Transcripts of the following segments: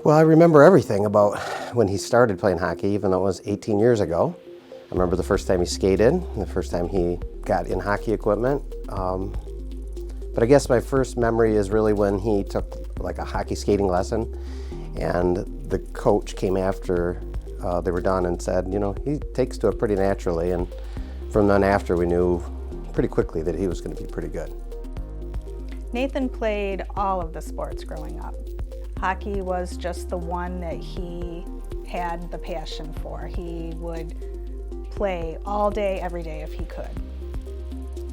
Well, I remember everything about when he started playing hockey, even though it was 18 years ago. I remember the first time he skated, the first time he got in hockey equipment. But I guess my first memory is really when he took like a hockey skating lesson, and the coach came after they were done and said, you know, he takes to it pretty naturally. And from then after, we knew pretty quickly that he was going to be pretty good. Nathan played all of the sports growing up. Hockey was just the one that he had the passion for. He would play all day, every day if he could.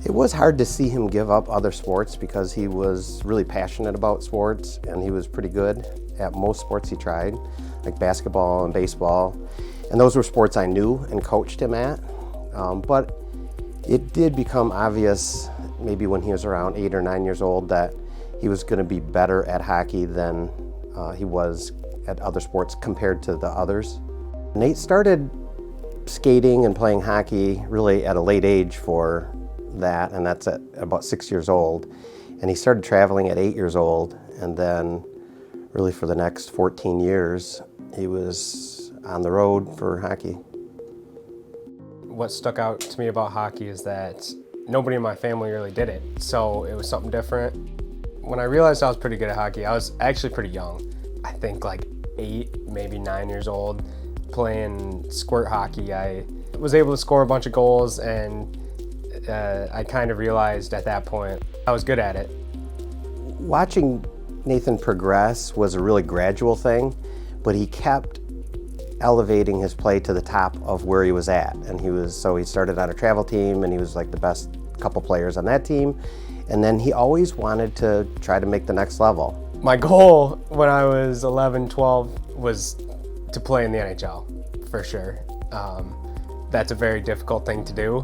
It was hard to see him give up other sports because he was really passionate about sports, and he was pretty good at most sports he tried, like basketball and baseball. And those were sports I knew and coached him at. But it did become obvious, maybe when he was around 8 or 9 years old, that he was going to be better at hockey than he was at other sports compared to the others. Nate started skating and playing hockey really at a late age for that, and that's at about 6 years old. And he started traveling at 8 years old, and then really for the next 14 years, he was on the road for hockey. What stuck out to me about hockey is that nobody in my family really did it, so it was something different. When I realized I was pretty good at hockey, I was actually pretty young. I think like 8, maybe 9 years old, playing squirt hockey. I was able to score a bunch of goals, and I kind of realized at that point I was good at it. Watching Nathan progress was a really gradual thing, but he kept elevating his play to the top of where he was at. And he started on a travel team, and he was like the best couple players on that team. And then he always wanted to try to make the next level. My goal when I was 11, 12 was to play in the NHL, for sure. That's a very difficult thing to do.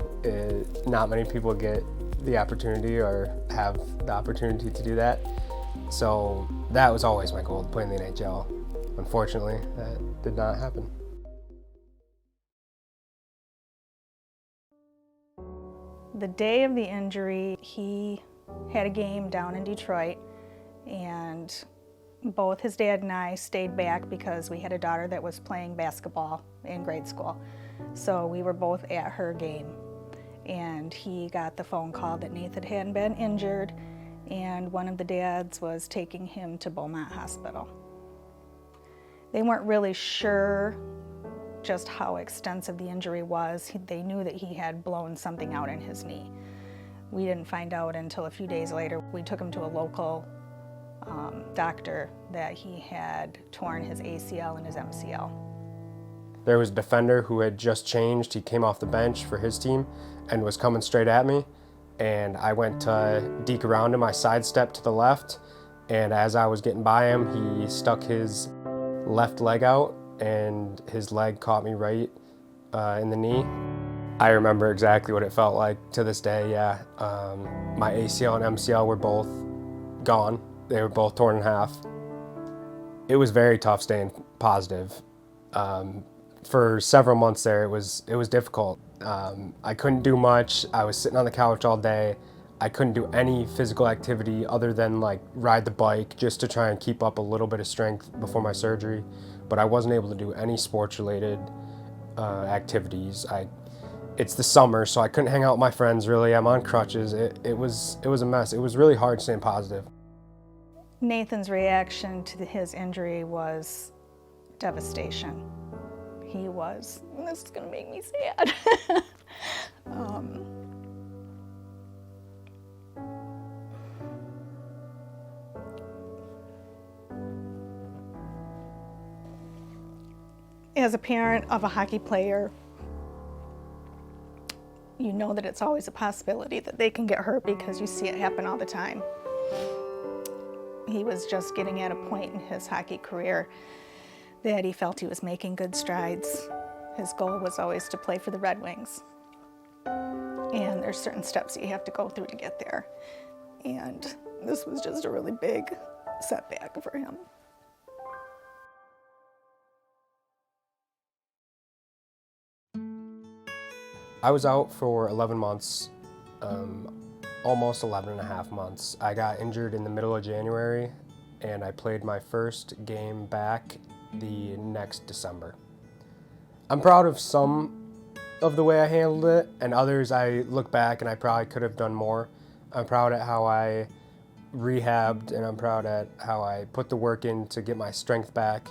Not many people get the opportunity or have the opportunity to do that. So that was always my goal, to play in the NHL. Unfortunately, that did not happen. The day of the injury, he had a game down in Detroit, and both his dad and I stayed back because we had a daughter that was playing basketball in grade school. So we were both at her game, and he got the phone call that Nathan had been injured, and one of the dads was taking him to Beaumont Hospital. They weren't really sure just how extensive the injury was. They knew that he had blown something out in his knee. We didn't find out until a few days later. We took him to a local doctor that he had torn his ACL and his MCL. There was a defender who had just changed. He came off the bench for his team and was coming straight at me. And I went to deke around him. I sidestepped to the left, and as I was getting by him, he stuck his left leg out, and his leg caught me right in the knee. I remember exactly what it felt like to this day, yeah. My ACL and MCL were both gone. They were both torn in half. It was very tough staying positive. For several months there, it was difficult. I couldn't do much. I was sitting on the couch all day. I couldn't do any physical activity other than like ride the bike just to try and keep up a little bit of strength before my surgery. But I wasn't able to do any sports-related activities. It's the summer, so I couldn't hang out with my friends really. I'm on crutches. It was a mess. It was really hard staying positive. Nathan's reaction to his injury was devastation. He was, this is gonna make me sad. As a parent of a hockey player, you know that it's always a possibility that they can get hurt because you see it happen all the time. He was just getting at a point in his hockey career that he felt he was making good strides. His goal was always to play for the Red Wings. And there's certain steps that you have to go through to get there. And this was just a really big setback for him. I was out for 11 months, almost 11 and a half months. I got injured in the middle of January and I played my first game back the next December. I'm proud of some of the way I handled it, and others I look back and I probably could have done more. I'm proud at how I rehabbed, and I'm proud at how I put the work in to get my strength back.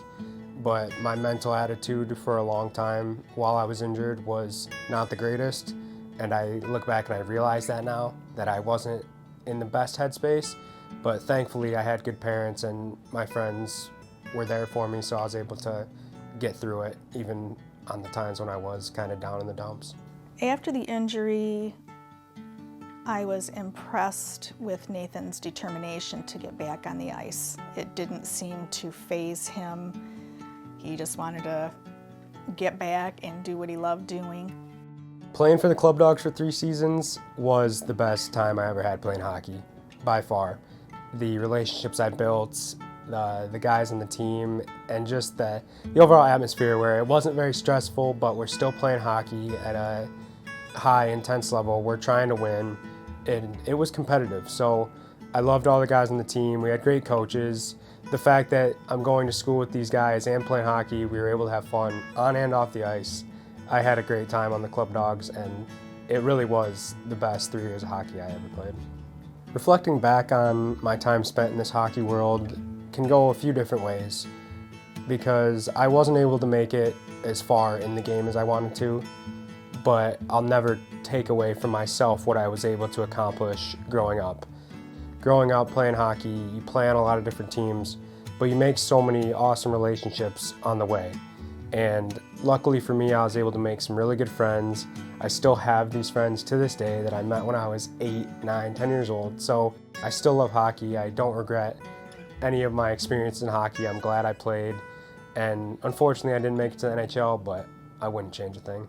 But my mental attitude for a long time while I was injured was not the greatest, and I look back and I realize that now, that I wasn't in the best headspace. But thankfully I had good parents and my friends were there for me, so I was able to get through it even on the times when I was kind of down in the dumps. After the injury, I was impressed with Nathan's determination to get back on the ice. It didn't seem to faze him. He just wanted to get back and do what he loved doing. Playing for the Club Dogs for 3 seasons was the best time I ever had playing hockey, by far. The relationships I built, the guys on the team, and just the overall atmosphere where it wasn't very stressful, but we're still playing hockey at a high, intense level. We're trying to win, and it was competitive. So I loved all the guys on the team. We had great coaches. The fact that I'm going to school with these guys and playing hockey, we were able to have fun on and off the ice. I had a great time on the Club Dogs, and it really was the best 3 years of hockey I ever played. Reflecting back on my time spent in this hockey world can go a few different ways, because I wasn't able to make it as far in the game as I wanted to, but I'll never take away from myself what I was able to accomplish growing up. Growing up playing hockey, you play on a lot of different teams, but you make so many awesome relationships on the way. And luckily for me, I was able to make some really good friends. I still have these friends to this day that I met when I was 8, 9, 10 years old. So I still love hockey. I don't regret any of my experience in hockey. I'm glad I played. And unfortunately, I didn't make it to the NHL, but I wouldn't change a thing.